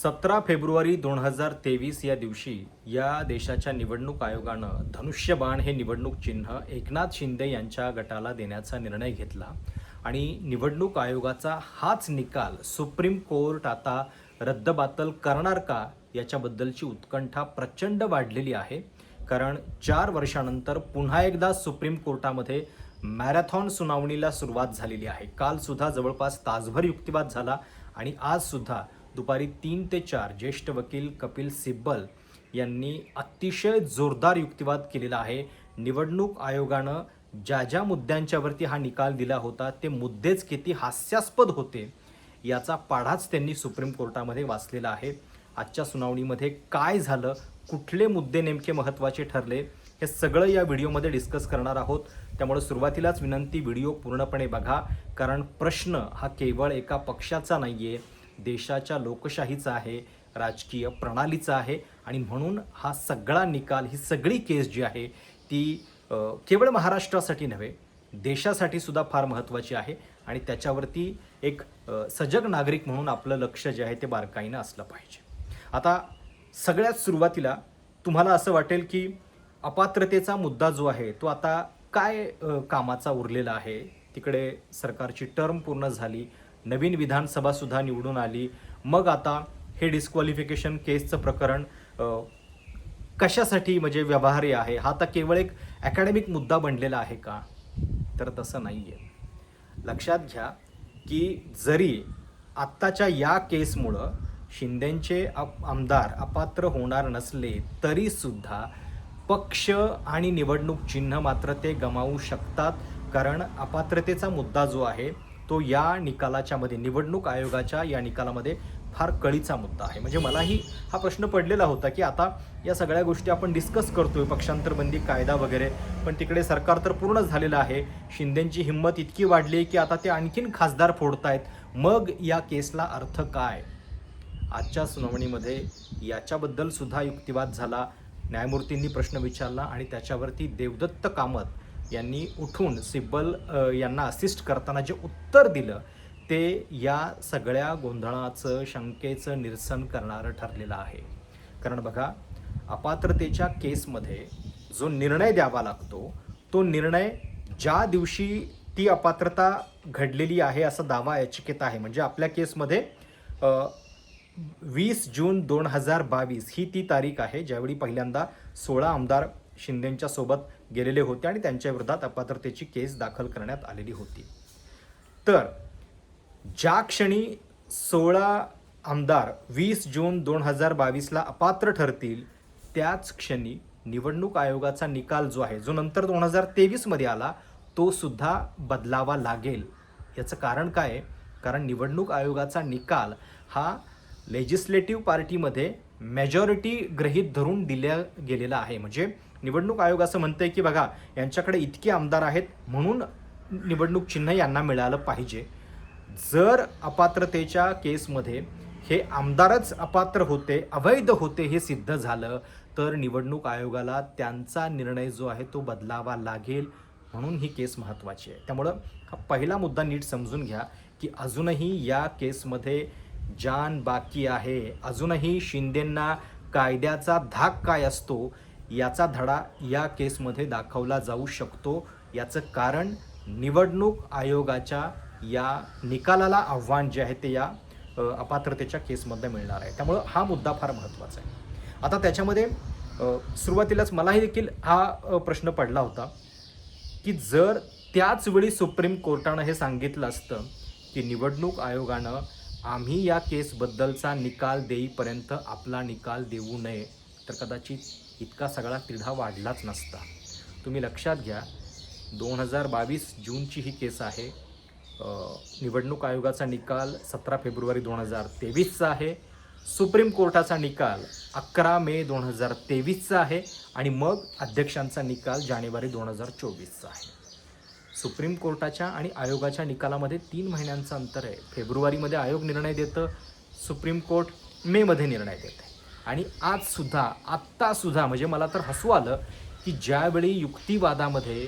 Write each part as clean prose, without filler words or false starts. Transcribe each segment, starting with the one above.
17 February 2023 या दिवशी या देशाच्या निवडणूक आयोगानं धनुष्यबाण हे निवडणूक चिन्ह एकनाथ शिंदे यांच्या गटाला देण्याचा निर्णय घेतला आणि निवडणूक आयोगाचा हाच निकाल सुप्रीम कोर्ट आता रद्दबातल करणार का याच्याबद्दलची उत्कंठा प्रचंड वाढलेली आहे. कारण 4 वर्षानंतर पुन्हा एकदा सुप्रीम कोर्टामध्ये मॅरेथॉन सुनावणीला सुरुवात झालेली आहे. काल सुद्धा जवळपास तासभर युक्तिवाद झाला आणि आज सुद्धा दुपारी 3 ते 4 ज्येष्ठ वकील कपिल सिब्बल यांनी अतिशय जोरदार युक्तिवाद केलेला आहे. निवडणूक आयोगानं ज्या ज्या मुद्द्यांच्यावरती हा निकाल दिला होता ते मुद्देच किती हास्यास्पद होते याचा पाढाच त्यांनी सुप्रीम कोर्टामध्ये वाचलेला आहे. आजच्या सुनावणीमध्ये काय झालं, कुठले मुद्दे नेमके महत्त्वाचे ठरले, हे सगळं या व्हिडिओमध्ये डिस्कस करणार आहोत. त्यामुळे सुरुवातीलाच विनंती, व्हिडिओ पूर्णपणे बघा, कारण प्रश्न हा केवळ एका पक्षाचा नाही आहे, देशाच्या लोकशाहीचा आहे, राजकीय प्रणालीचा आहे. आणि म्हणून हा सगळा निकाल, ही सगळी केस जी आहे ती केवळ महाराष्ट्रासाठी नव्हे, देशासाठी सुद्धा फार महत्त्वाची आहे. आणि त्याच्यावरती एक सजग नागरिक म्हणून आपलं लक्ष जे आहे ते बारकाईनं असलं पाहिजे. आता सगळ्यात सुरुवातीला तुम्हाला असं वाटेल की अपात्रतेचा मुद्दा जो आहे तो आता काय कामाचा उरलेला आहे. तिकडे सरकारची टर्म पूर्ण झाली, नवीन विधानसभासुद्धा निवडून आली, मग आता हे डिस्क्वालिफिकेशन केसचं प्रकरण कशासाठी म्हणजे व्यवहार्य आहे, हा आता केवळ एक अकॅडमिक मुद्दा बनलेला आहे का? तर तसं नाही आहे. लक्षात घ्या की जरी आत्ताच्या या केसमुळं शिंदेंचे आमदार अपात्र होणार नसले तरीसुद्धा पक्ष आणि निवडणूक चिन्ह मात्र ते गमावू शकतात. कारण अपात्रतेचा मुद्दा जो आहे तो या निकालाच्यामध्ये, निवडणूक आयोगाच्या या निकालामध्ये फार कळीचा मुद्दा आहे. म्हणजे मलाही हा प्रश्न पडलेला होता की आता या सगळ्या गोष्टी आपण डिस्कस करतोय, पक्षांतरबंदी कायदा वगैरे, पण तिकडे सरकार तर पूर्ण झालेलं आहे. शिंदेंची हिंमत इतकी वाढली की आता ते आणखीन खासदार फोडतायत. मग या केसला अर्थ काय? आजच्या सुनावणीमध्ये याच्याबद्दल सुद्धा युक्तिवाद झाला. न्यायमूर्तींनी प्रश्न विचारला आणि त्याच्यावरती देवदत्त कामत यांनी उठून सिब्बल यांना असिस्ट करताना जे उत्तर दिलं ते या सगळ्या गोंधळाचं, शंकेचं निरसन करणारं ठरलेलं आहे. कारण बघा, अपात्रतेच्या केसमध्ये जो निर्णय द्यावा लागतो तो निर्णय ज्या दिवशी ती अपात्रता घडलेली आहे असा दावा याचिकेत आहे, म्हणजे आपल्या केसमध्ये 20 जून 2022 ही ती तारीख आहे ज्यावेळी पहिल्यांदा 16 आमदार शिंदेंच्या सोबत गेलेले होते आणि त्यांच्या विरोधात अपात्रतेची केस दाखल करण्यात आलेली होती. तर ज्या क्षणी 16 आमदार 20 जून 2022ला अपात्र ठरतील त्याच क्षणी निवडणूक आयोगाचा निकाल जो आहे, जो नंतर 2023मध्ये आला, तो सुद्धा बदलावा लागेल. याचं कारण काय आहे? कारण निवडणूक आयोगाचा निकाल हा लेजिस्लेटिव्ह पार्टीमध्ये मेजॉरिटी गृहीत धरून दिल्या गेलेला आहे. म्हणजे निवडणूक आयोग असं म्हणतंय की बघा, यांच्याकडे इतके आमदार आहेत म्हणून निवडणूक चिन्ह यांना मिळालं पाहिजे. जर अपात्रतेच्या केसमध्ये हे आमदारच अपात्र होते, अवैध होते हे सिद्ध झालं तर निवडणूक आयोगाला त्यांचा निर्णय जो आहे तो बदलावा लागेल. म्हणून ही केस महत्त्वाची आहे. त्यामुळं हा पहिला मुद्दा नीट समजून घ्या की अजूनही या केसमध्ये जान बाकी आहे. अजूनही शिंदेंना कायद्याचा धाक काय असतो याचा धडा या केसमध्ये दाखवला जाऊ शकतो. याचं कारण निवडणूक आयोगाच्या या निकालाला आव्हान जे आहे ते या अपात्रतेच्या केसमध्ये मिळणार आहे. त्यामुळं हा मुद्दा फार महत्त्वाचा आहे. आता त्याच्यामध्ये सुरुवातीलाच मलाही देखील हा प्रश्न पडला होता की जर त्याच वेळी सुप्रीम कोर्टानं हे सांगितलं असतं की निवडणूक आयोगानं आम्ही या केसबद्दलचा निकाल देईपर्यंत आपला निकाल देऊ नये, तर कदाचित इतका सगळा तिढा वाढलाच नसता. तुम्ही लक्षात घ्या, 2022 जूनची ही केस आहे. निवडणूक आयोगाचा निकाल 17 फेब्रुवारी 2023चा आहे. सुप्रीम कोर्टाचा निकाल 11 मे 2023चा आहे आणि मग अध्यक्षांचा निकाल जानेवारी 2024चा आहे. सुप्रीम कोर्टाच्या आणि आयोगाच्या निकालामध्ये 3 महिन्यांचं अंतर आहे. फेब्रुवारीमध्ये आयोग निर्णय देतं, सुप्रीम कोर्ट मेमध्ये निर्णय देतं. आणि आत्तासुद्धा म्हणजे मला तर हसू आलं की ज्यावेळी युक्तिवादामध्ये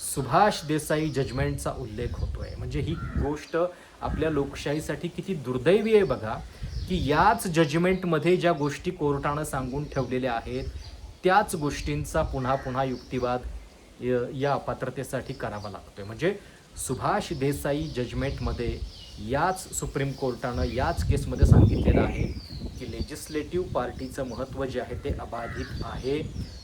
सुभाष देसाई जजमेंटचा उल्लेख होतोय, म्हणजे ही गोष्ट आपल्या लोकशाहीसाठी किती दुर्दैवी आहे बघा की याच जजमेंटमध्ये ज्या गोष्टी कोर्टानं सांगून ठेवलेल्या आहेत त्याच गोष्टींचा पुन्हा पुन्हा युक्तिवाद या अपात्रतेसाठी करावा लागतोय. म्हणजे सुभाष देसाई जजमेंटमध्ये याच सुप्रीम कोर्टानं याच केसमध्ये सांगितलेलं आहे की लेजिस्लेटिव्ह पार्टीचं महत्त्व जे आहे ते अबाधित आहे.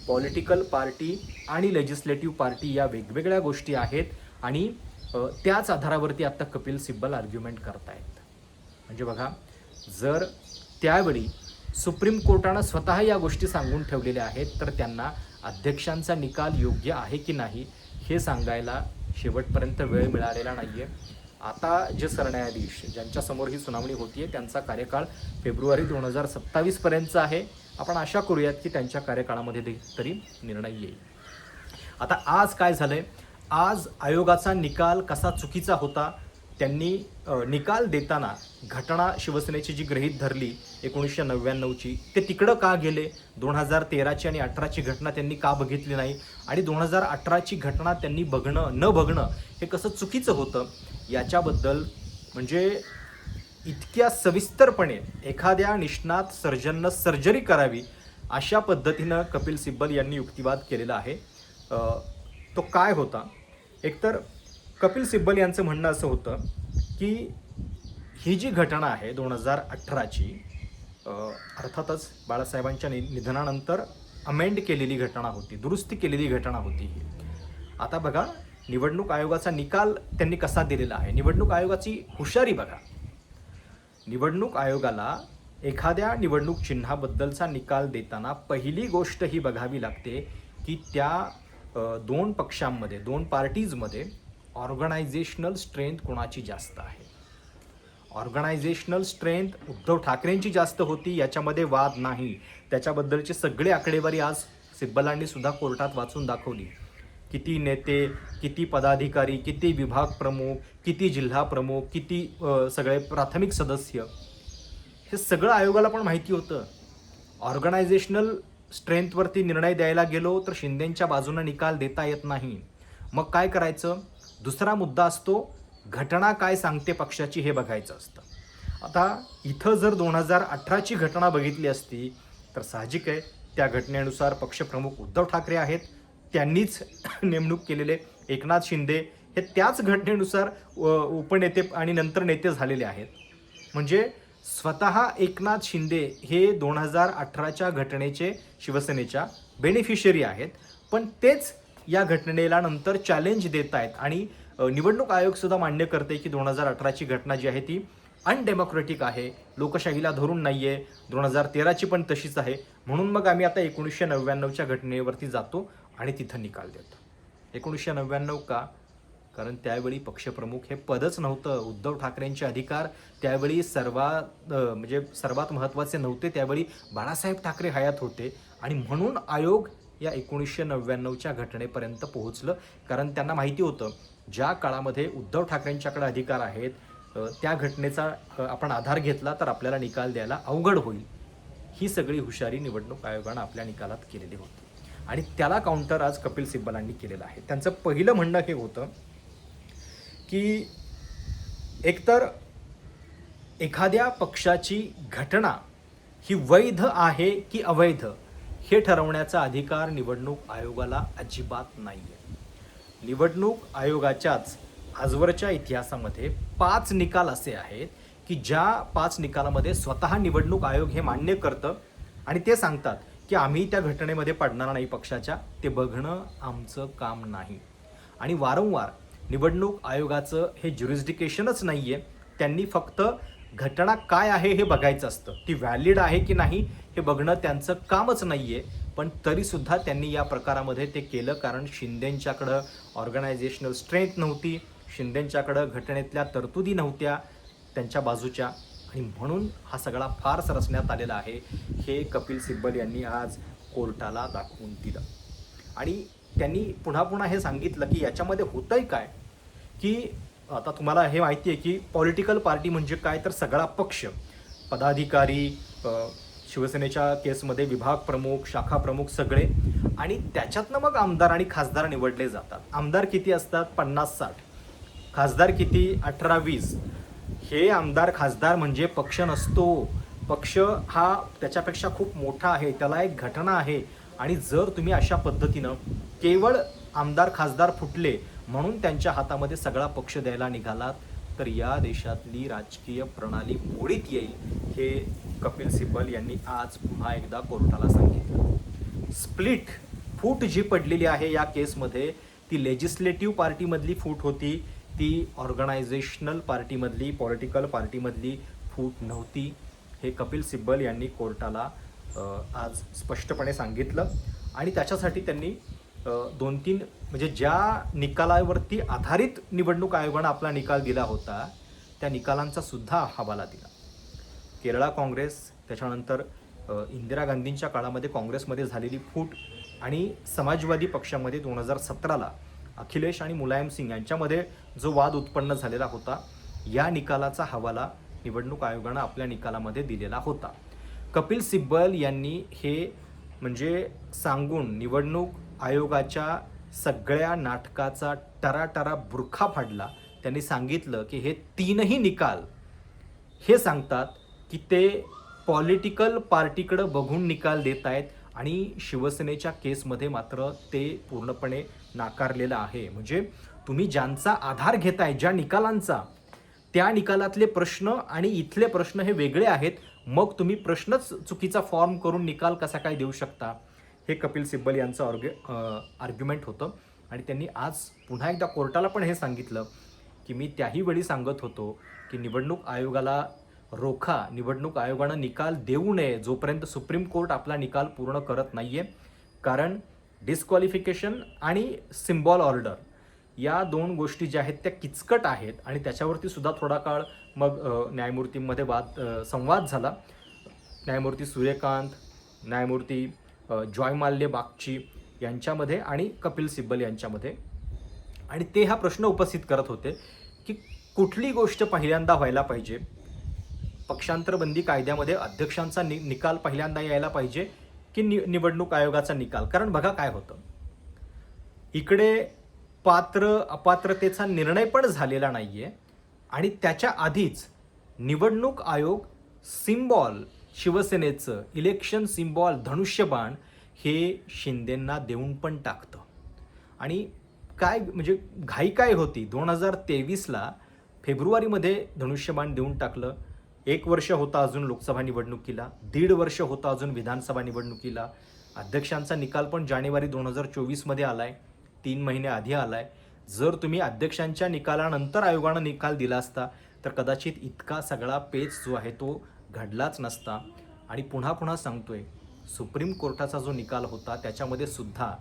पॉलिटिकल पार्टी आणि लेजिस्लेटिव्ह पार्टी या वेगवेगळ्या गोष्टी आहेत आणि त्याच आधारावरती आता कपिल सिब्बल आर्ग्युमेंट करतायत. म्हणजे बघा, जर त्यावेळी सुप्रीम कोर्टानं स्वतः या गोष्टी सांगून ठेवलेल्या आहेत तर त्यांना अध्यक्षांचा निकाल योग्य आहे की नाही हे सांगायला शेवटपर्यंत वेळ मिळालेला नाही आहे. आता जे सरन्यायाधीश ज्यांच्यासमोर ही सुनावणी होती आहे त्यांचा कार्यकाळ फेब्रुवारी 2027पर्यंतचा आहे. आपण आशा करूयात की त्यांच्या कार्यकाळामध्ये तरी निर्णय येईल. आता आज काय झालंय, आज आयोगाचा निकाल कसा चुकीचा होता, त्यांनी निकाल देताना घटना शिवसेनेची जी गृहीत धरली 1999ची ते तिकडं का गेले, 2013ची आणि 18ची घटना त्यांनी का बघितली नाही आणि 2018ची घटना त्यांनी न बघणं हे कसं चुकीचं होतं याच्याबद्दल म्हणजे इतक्या सविस्तरपणे एखाद्या निष्णात सर्जननं सर्जरी करावी अशा पद्धतीनं कपिल सिब्बल यांनी युक्तिवाद केलेला आहे. तो काय होता, एकतर कपिल सिब्बल यांचं म्हणणं असं होतं की ही जी घटना आहे 2018ची अर्थातच बाळासाहेबांच्या निधनानंतर अमेंड केलेली घटना होती, दुरुस्ती केलेली घटना होती ही. आता बघा, निवडणूक आयोगाचा निकाल त्यांनी कसा दिलेला आहे, निवडणूक आयोगाची हुशारी बघा. निवडणूक आयोगाला एखाद्या निवडणूक चिन्हाबद्दलचा निकाल देताना पहिली गोष्ट ही बघावी लागते की त्या दोन पक्षांमध्ये, दोन पार्टीजमध्ये ऑर्गनायझेशनल स्ट्रेंथ कोणाची जास्त आहे. ऑर्गनायझेशनल स्ट्रेंथ उद्धव ठाकरेंची जास्त होती, याच्यामध्ये वाद नाही. त्याच्याबद्दलची सगळी आकडेवारी आज सिब्बलांनी सुद्धा कोर्टात वाचून दाखवली. किती नेते, किती पदाधिकारी, किती विभाग प्रमुख, किती जिल्हा प्रमुख, किती सगळे प्राथमिक सदस्य, हे सगळं आयोगाला पण माहिती होतं. ऑर्गनायझेशनल स्ट्रेंथवरती निर्णय द्यायला गेलो तर शिंदेंच्या बाजूने निकाल देता येत नाही. मग काय करायचं, दुसरा मुद्दा असतो घटना काय सांगते पक्षाची हे बघायचं असतं. आता इथं जर 2018ची घटना बघितली असती तर साहजिक आहे त्या घटनेनुसार पक्षप्रमुख उद्धव ठाकरे आहेत, त्यांनीच नेमणूक केलेले एकनाथ शिंदे हे त्याच घटनेनुसार उपनेते आणि नंतर नेते झालेले आहेत. म्हणजे स्वतः एकनाथ शिंदे हे 2018च्या घटनेचे शिवसेनेच्या बेनिफिशियरी आहेत, पण तेच या घटनेला नंतर चॅलेंज देत आहेत आणि निवडणूक आयोग सुद्धा मान्य करते की 2018ची घटना जी आहे ती अनडेमोक्रेटिक आहे, लोकशाहीला धरून नाही आहे. 2013ची पण तशीच आहे. म्हणून मग आम्ही आता 1999च्या घटनेवरती जातो आणि तिथं निकाल देतो. 1999 का? कारण त्यावेळी पक्षप्रमुख हे पदच नव्हतं. उद्धव ठाकरेंचे अधिकार त्यावेळी सर्वात महत्त्वाचे नव्हते. त्यावेळी बाळासाहेब ठाकरे हयात होते आणि म्हणून आयोग या 1999च्या घटनेपर्यंत पोहोचलं. कारण त्यांना माहिती होतं ज्या काळामध्ये उद्धव ठाकरेंच्याकडे अधिकार आहेत त्या घटनेचा आपण आधार घेतला तर आपल्याला निकाल द्यायला अवघड होईल. ही सगळी हुशारी निवडणूक आयोगानं आपल्या निकालात केलेली होती आणि त्याला काउंटर आज कपिल सिब्बलांनी केलेलं आहे. त्यांचं पहिलं म्हणणं हे होतं की एकतर एखाद्या पक्षाची घटना ही वैध आहे की अवैध हे ठरवण्याचा अधिकार निवडणूक आयोगाला अजिबात नाही आहे. निवडणूक आयोगाच्याच आजवरच्या इतिहासामध्ये 5 निकाल असे आहेत की ज्या 5 निकालामध्ये स्वतः निवडणूक आयोग हे मान्य करतं आणि ते सांगतात की आम्ही त्या घटनेमध्ये पडणार नाही पक्षाच्या, ते बघणं आमचं काम नाही. आणि वारंवार निवडणूक आयोगाचं हे ज्युरिस्डिकेशनच नाही आहे. त्यांनी फक्त घटना काय आहे हे बघायचं असतं, ती व्हॅलिड आहे की नाही हे बघणं त्यांचं कामच नाही आहे. पण तरीसुद्धा त्यांनी या प्रकारामध्ये ते केलं कारण शिंदेंच्याकडं ऑर्गनायझेशनल स्ट्रेंथ नव्हती, शिंदेंच्याकडं घटनेतल्या तरतुदी नव्हत्या त्यांच्या बाजूच्या आणि म्हणून हा सगळा फार्स रचण्यात आलेला आहे. हे कपिल सिब्बल यांनी आज कोर्टाला दाखवून दिलं आणि त्यांनी पुन्हा पुन्हा हे सांगितलं की याच्यामध्ये होतंय काय की आता तुम्हाला हे माहिती आहे की पॉलिटिकल पार्टी म्हणजे काय तर सगळा पक्ष, पदाधिकारी, शिवसेनेच्या केसमध्ये विभाग प्रमुख, शाखा प्रमुख सगळे आणि त्याच्यातनं मग आमदार आणि खासदार निवडले जातात. आमदार किती असतात? 50-60. खासदार किती? 18-20. हे आमदार खासदार म्हणजे पक्ष नसतो, पक्ष हा त्याच्यापेक्षा खूप मोठा आहे, त्याला एक घटना आहे. आणि जर तुम्ही अशा पद्धतीनं केवळ आमदार खासदार फुटले म्हणून त्यांच्या हातामध्ये सगळा पक्ष द्यायला निघालात, तर या देशातली राजकीय प्रणाली मोडीत येईल, हे कपिल सिब्बल यांनी आज पुन्हा एकदा कोर्टाला सांगितलं. स्प्लिट फूट जी पडलेली आहे या केसमध्ये, ती लेजिस्लेटिव्ह पार्टीमधली फूट होती, ती ऑर्गनायझेशनल पार्टीमधली, पॉलिटिकल पार्टीमधली फूट नव्हती. हे कपिल सिब्बल यांनी कोर्टाला आज स्पष्टपणे सांगितलं. आणि त्याच्यासाठी त्यांनी 2-3 म्हणजे ज्या निकालावरती आधारित निवडणूक आयोगानं आपला निकाल दिला होता, त्या निकालांचा सुद्धा हवाला दिला. केरळा काँग्रेस, त्याच्यानंतर इंदिरा गांधींच्या काळामध्ये काँग्रेसमध्ये झालेली फूट आणि समाजवादी पक्षामध्ये 2017ला अखिलेश आणि मुलायम सिंग यांच्यामध्ये जो वाद उत्पन्न झालेला होता, या निकालाचा हवाला निवडणूक आयोगानं आपल्या निकालामध्ये दिलेला होता. कपिल सिब्बल यांनी हे म्हणजे सांगून निवडणूक आयोगाच्या सगळ्या नाटकाचा टराटरा बुरखा फाडला. त्यांनी सांगितलं की हे 3ही निकाल हे सांगतात की ते पॉलिटिकल पार्टीकडं बघून निकाल देत आहेत आणि शिवसेनेच्या केसमध्ये मात्र ते पूर्णपणे नाकारलेलं आहे. म्हणजे तुम्ही ज्यांचा आधार घेताय, ज्या निकालांचा, त्या निकालातले प्रश्न आणि इथले प्रश्न हे वेगळे आहेत, मग तुम्ही प्रश्नच चुकीचा फॉर्म करून निकाल कसा काय देऊ शकता, हे कपिल सिब्बल यांचं आर्ग्युमेंट होतं. आणि त्यांनी आज पुन्हा एकदा कोर्टाला पण हे सांगितलं की मी त्याही वेळी सांगत होतो की निवडणूक आयोगाला रोखा, निवडणूक आयोगानं निकाल देऊ नये जोपर्यंत सुप्रीम कोर्ट आपला निकाल पूर्ण करत नाही आहे. कारण डिस्क्वालिफिकेशन आणि सिम्बॉल ऑर्डर या 2 गोष्टी ज्या आहेत त्या किचकट आहेत आणि त्याच्यावरती सुद्धा थोडा काळ मग न्यायमूर्तींमध्ये संवाद झाला. न्यायमूर्ती सूर्यकांत, न्यायमूर्ती जॉयमाल्य बागची यांच्यामध्ये आणि कपिल सिब्बल यांच्यामध्ये. आणि ते हा प्रश्न उपस्थित करत होते की कुठली गोष्ट पहिल्यांदा व्हायला पाहिजे, पक्षांतरबंदी कायद्यामध्ये अध्यक्षांचा निकाल पहिल्यांदा यायला पाहिजे की निवडणूक आयोगाचा निकाल. कारण बघा काय होतं, इकडे पात्र अपात्रतेचा निर्णय पण झालेला नाहीये आणि त्याच्या आधीच निवडणूक आयोग सिम्बॉल, शिवसेनेचं इलेक्शन सिम्बॉल धनुष्यबाण हे शिंदेंना देऊन पण टाकतं. आणि काय म्हणजे घाई काय होती, 2023ला फेब्रुवारीमध्ये धनुष्यबाण देऊन टाकलं. 1 वर्ष होता अजून लोकसभा निवडणुकीला, 1.5 वर्ष होता अजून विधानसभा निवडणुकीला. अध्यक्षांचा निकाल पण जानेवारी 2024मध्ये आलाय, 3 महिने आधी आलाय. जर तुम्ही अध्यक्षांच्या निकालानंतर आयोगानं निकाल दिला असता तर कदाचित इतका सगळा पेच जो आहे तो घडलाच नसता. आणि पुन्हा पुन्हा सांगतोय, सुप्रीम कोर्टाचा जो निकाल होता त्याच्यामध्ये सुद्धा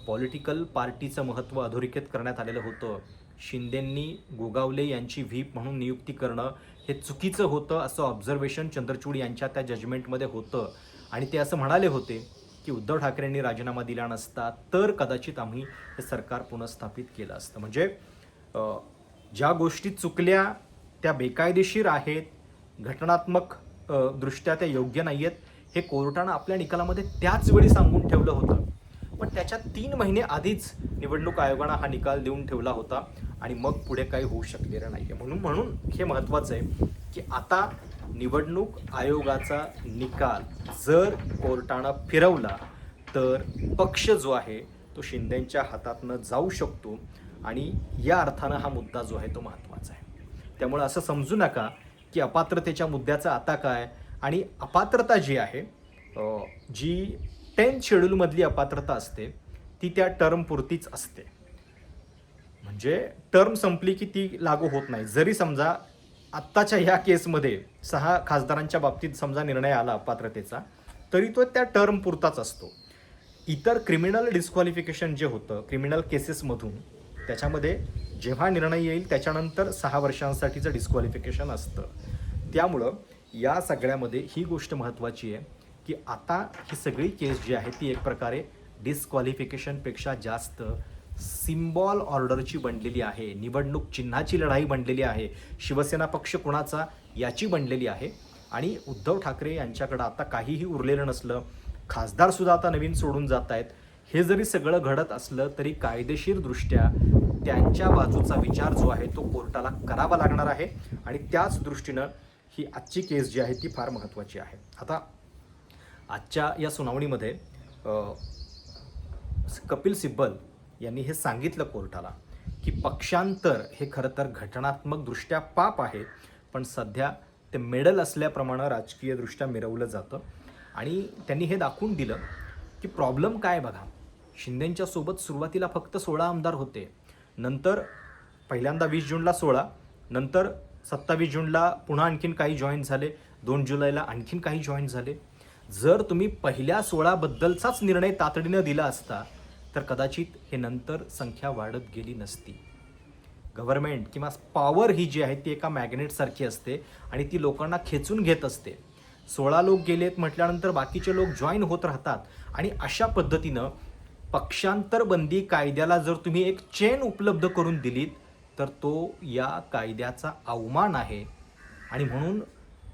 पॉलिटिकल पार्टीचं महत्त्व अधोरेखित करण्यात आलेलं होतं. शिंदेंनी गोगावले यांची व्हीप म्हणून नियुक्ती करणं हे चुकीचं होतं असं ऑब्झर्वेशन चंद्रचूड यांच्या त्या जजमेंटमध्ये होतं. आणि ते असं म्हणाले होते की उद्धव ठाकरेंनी राजीनामा दिला नसता तर कदाचित आम्ही हे सरकार पुनर्स्थापित केलं असतं. म्हणजे ज्या गोष्टी चुकल्या त्या बेकायदेशीर आहेत, घटनात्मक दृष्ट्या त्या योग्य नाही आहेत, हे कोर्टानं आपल्या निकालामध्ये त्याच वेळी सांगून ठेवलं होतं. पण त्याच्या 3 महिने आधीच निवडणूक आयोगानं हा निकाल देऊन ठेवला होता आणि मग पुढे काही होऊ शकलेलं नाही आहे. म्हणून हे महत्त्वाचं आहे की आता निवडणूक आयोगाचा निकाल जर कोर्टानं फिरवला तर पक्ष जो आहे तो शिंदेंच्या हातातनं जाऊ शकतो. आणि या अर्थानं हा मुद्दा जो आहे तो महत्त्वाचा आहे. त्यामुळे असं समजू नका की अपात्रतेच्या मुद्द्याचं आता काय. आणि अपात्रता जी आहे, जी 10th शेड्यूलमधली अपात्रता असते ती त्या टर्मपुरतीच असते. म्हणजे टर्म संपली की ती लागू होत नाही. जरी समजा आत्ताच्या ह्या केसमध्ये 6 खासदारांच्या बाबतीत समजा निर्णय आला अपात्रतेचा, तरी तो त्या टर्म पुरताच असतो. इतर क्रिमिनल डिस्क्वालिफिकेशन जे होतं क्रिमिनल केसेसमधून, त्याच्यामध्ये जेव्हा निर्णय येईल त्याच्यानंतर 6 वर्षांसाठीचं डिस्क्वालिफिकेशन असतं. त्यामुळं या सगळ्यामध्ये ही गोष्ट महत्त्वाची आहे की आता ही सगळी केस जी आहे ती एक प्रकारे डिस्क्वालिफिकेशनपेक्षा जास्त सिम्बॉल ऑर्डरची बनलेली आहे, निवडणूक चिन्हाची लढाई बनलेली आहे, शिवसेना पक्ष कुणाचा याची बनलेली आहे. आणि उद्धव ठाकरे यांच्याकडं आता काहीही उरलेलं नसलं, खासदारसुद्धा आता नवीन सोडून जात आहेत. हे जरी सगळं घडत असलं तरी कायदेशीरदृष्ट्या त्यांच्या बाजूचा विचार जो आहे तो कोर्टाला करावा लागणार आहे. आणि त्याच दृष्टीनं की आजची केस जी आहे ती फार महत्त्वाची आहे. आता आजच्या या सुनावणीमध्ये कपिल सिब्बल यांनी हे सांगितलं कोर्टाला की पक्षांतर हे खरं तर घटनात्मकदृष्ट्या पाप आहे, पण सध्या ते मेडल असल्याप्रमाणे राजकीयदृष्ट्या मिरवलं जातं. आणि त्यांनी हे दाखवून दिलं की प्रॉब्लेम काय बघा. शिंदेंच्या सोबत सुरुवातीला फक्त 16 आमदार होते, नंतर पहिल्यांदा 20 जूनला 16, नंतर 27 जूनला पुन्हा आणखीन काही जॉईन झाले, 2 जुलैला आणखीन काही जॉईन झाले. जर तुम्ही पहिल्या 16 बद्दलचाच निर्णय तातडीनं दिला असता तर कदाचित हे नंतर संख्या वाढत गेली नसती. गव्हर्नमेंट किंवा पॉवर ही जी आहे ती एका मॅग्नेटसारखी असते आणि ती लोकांना खेचून घेत असते. 16 लोक गेलेत म्हटल्यानंतर बाकीचे लोक जॉईन होत राहतात आणि अशा पद्धतीनं पक्षांतर बंदी कायद्याला जर तुम्ही एक चेन उपलब्ध करून दिलीत तर तो या कायद्याचा अवमान आहे. आणि म्हणून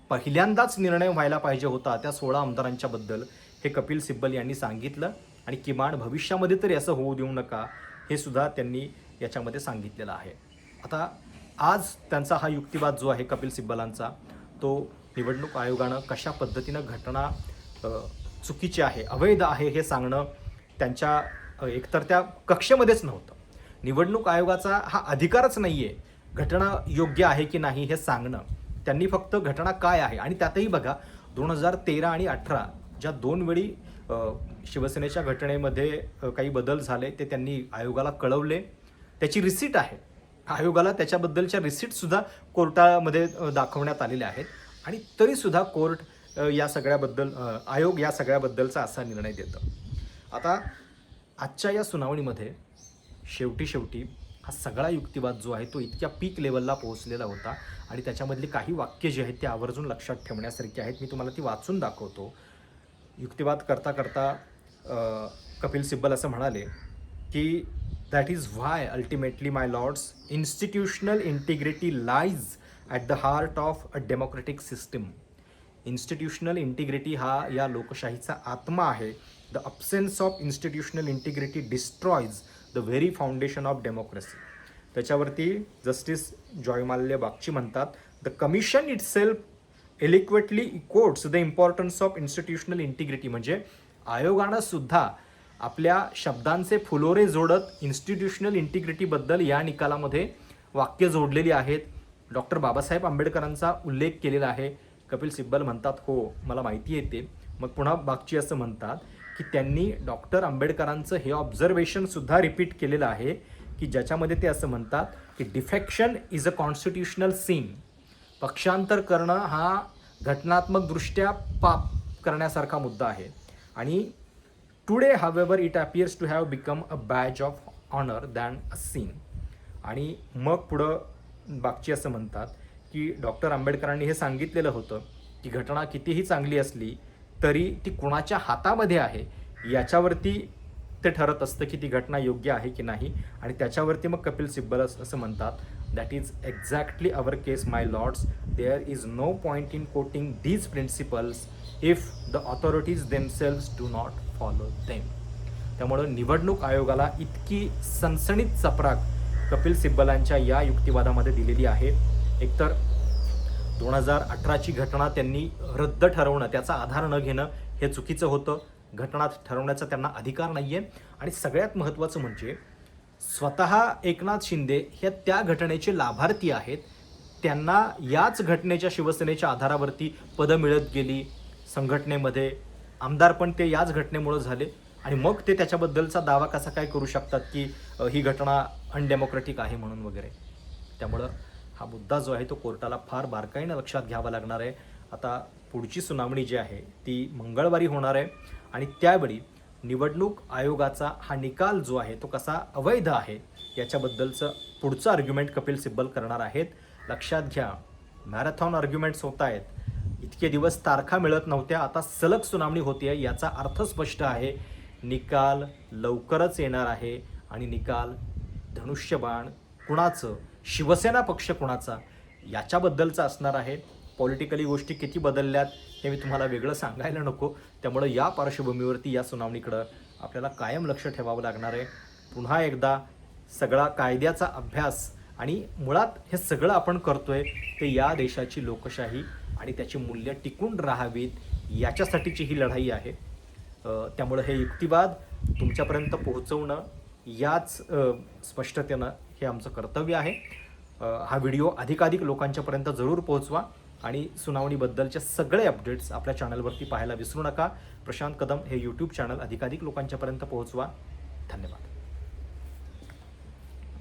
पहिल्यांदाच निर्णय व्हायला पाहिजे होता त्या 16 आमदारांच्या बद्दल, हे कपिल सिब्बल यांनी सांगितलं. आणि किमान भविष्यामध्ये तरी असं होऊ देऊ नका हे सुद्धा त्यांनी याच्यामध्ये सांगितलेलं आहे. आता आज त्यांचा हा युक्तिवाद जो आहे कपिल सिब्बलांचा, तो निवडणूक आयोगानं कशा पद्धतीनं घटना चुकीची आहे, अवैध आहे हे सांगणं त्यांच्या एकतर त्या कक्षेमध्येच नव्हतं. निवडणूक आयोगाचा हा अधिकारच नाही आहे घटना योग्य आहे की नाही हे सांगणं. त्यांनी फक्त घटना काय आहे, आणि त्यातही बघा 2013 आणि 18 ज्या 2 वेळी शिवसेनेच्या घटनेमध्ये काही बदल झाले ते त्यांनी आयोगाला कळवले. त्याची रिसीट आहे आयोगाला, त्याच्याबद्दलच्या रिसीटसुद्धा कोर्टामध्ये दाखवण्यात आलेल्या आहेत. आणि तरीसुद्धा कोर्ट या सगळ्याबद्दल आयोग या सगळ्याबद्दलचा असा निर्णय देतं. आता आजच्या या सुनावणीमध्ये शेवटी हा सगळा युक्तिवाद जो आहे तो इतक्या पीक लेवलला पोहोचलेला होता आणि त्याच्यामधली काही वाक्य जी आहेत ती आवर्जून लक्षात ठेवण्यासारखी आहेत. मी तुम्हाला ती वाचून दाखवतो. युक्तिवाद करता करता कपिल सिब्बल असं म्हणाले की that is why ultimately my lords institutional integrity lies at the heart of a democratic system. Institutional integrity हा या लोकशाहीचा आत्मा आहे. The absence of institutional integrity destroys the very foundation of democracy. त्याच्यावरती जस्टिस जॉयमाल्य बागची म्हणतात, the commission itself eloquently इकोड्स the importance of institutional integrity. म्हणजे आयोगानं सुद्धा आपल्या शब्दांचे फुलोरे जोडत इन्स्टिट्यूशनल इंटिग्रिटीबद्दल या निकालामध्ये वाक्य जोडलेली आहेत. डॉक्टर बाबासाहेब आंबेडकरांचा उल्लेख केलेला आहे. कपिल सिब्बल म्हणतात हो मला माहिती आहे ते. मग पुन्हा बागची असं म्हणतात की त्यांनी डॉक्टर आंबेडकरांचं हे ऑब्झर्वेशनसुद्धा रिपीट केलेलं आहे की ज्याच्यामध्ये ते असं म्हणतात की defection is a constitutional sin. पक्षांतर करणं हा घटनात्मकदृष्ट्या पाप करण्यासारखा मुद्दा आहे. आणि today however it appears to have become a badge of honour than a sin. आणि मग पुढं बागची असं म्हणतात की डॉक्टर आंबेडकरांनी हे सांगितलेलं होतं की घटना कितीही चांगली असली तरी ती कुणाच्या हातामध्ये आहे याच्यावरती ते ठरत असतं की ती घटना योग्य आहे की नाही. आणि त्याच्यावरती मग कपिल सिब्बल असं म्हणतात, that is exactly our case my lords. There is no point in quoting these principles if the authorities themselves do not follow them. त्यामुळं निवडणूक आयोगाला इतकी सनसणीत चपराक कपिल सिब्बलांच्या या युक्तिवादामध्ये दिलेली आहे. एकतर 2018ची घटना त्यांनी रद्द ठरवणं, त्याचा आधार न घेणं हे चुकीचं होतं. घटना ठरवण्याचा त्यांना अधिकार नाही आहे. आणि सगळ्यात महत्त्वाचं म्हणजे स्वतः एकनाथ शिंदे हे त्या घटनेचे लाभार्थी आहेत. त्यांना याच घटनेच्या शिवसेनेच्या आधारावरती पदं मिळत गेली संघटनेमध्ये, आमदार पण ते याच घटनेमुळे झाले. आणि मग ते त्याच्याबद्दलचा दावा कसा काय करू शकतात की ही घटना अनडेमोक्रेटिक आहे म्हणून वगैरे. त्यामुळं हा मुद्दा जो आहे तो कोर्टाला फार बारकाईनं लक्षात घ्यावा लागणार आहे. आता पुढची सुनावणी जी आहे ती मंगळवारी होणार आहे आणि त्यावेळी निवडणूक आयोगाचा हा निकाल जो आहे तो कसा अवैध आहे याच्याबद्दलचं पुढचं आर्ग्युमेंट कपिल सिब्बल करणार आहेत. लक्षात घ्या, मॅरेथॉन आर्ग्युमेंट्स होत आहेत. इतके दिवस तारखा मिळत नव्हत्या, आता सलग सुनावणी होते. याचा अर्थ स्पष्ट आहे, निकाल लवकरच येणार आहे. आणि निकाल धनुष्यबाण कुणाचं, शिवसेना पक्ष कुणाचा याच्याबद्दलचा असणार आहे. पॉलिटिकली गोष्टी किती बदलल्यात हे मी तुम्हाला वेगळं सांगायला नको. त्यामुळं या पार्श्वभूमीवरती या सुनावणीकडं आपल्याला कायम लक्ष ठेवावं लागणार आहे. पुन्हा एकदा सगळा कायद्याचा अभ्यास आणि मुळात हे सगळं आपण करतोय ते या देशाची लोकशाही आणि त्याची मूल्य टिकून राहावीत याच्यासाठीची ही लढाई आहे. त्यामुळं हे युक्तिवाद तुमच्यापर्यंत पोहोचवणं याच स्पष्टतेनं हे आमचं कर्तव्य आहे. हा व्हिडिओ अधिकाधिक लोकांच्यापर्यंत जरूर पोहोचवा आणि सुनावणीबद्दलचे सगळे अपडेट्स आपल्या चॅनलवरती पाहायला विसरू नका. प्रशांत कदम हे यूट्यूब चॅनल अधिकाधिक लोकांच्यापर्यंत पोहोचवा. धन्यवाद.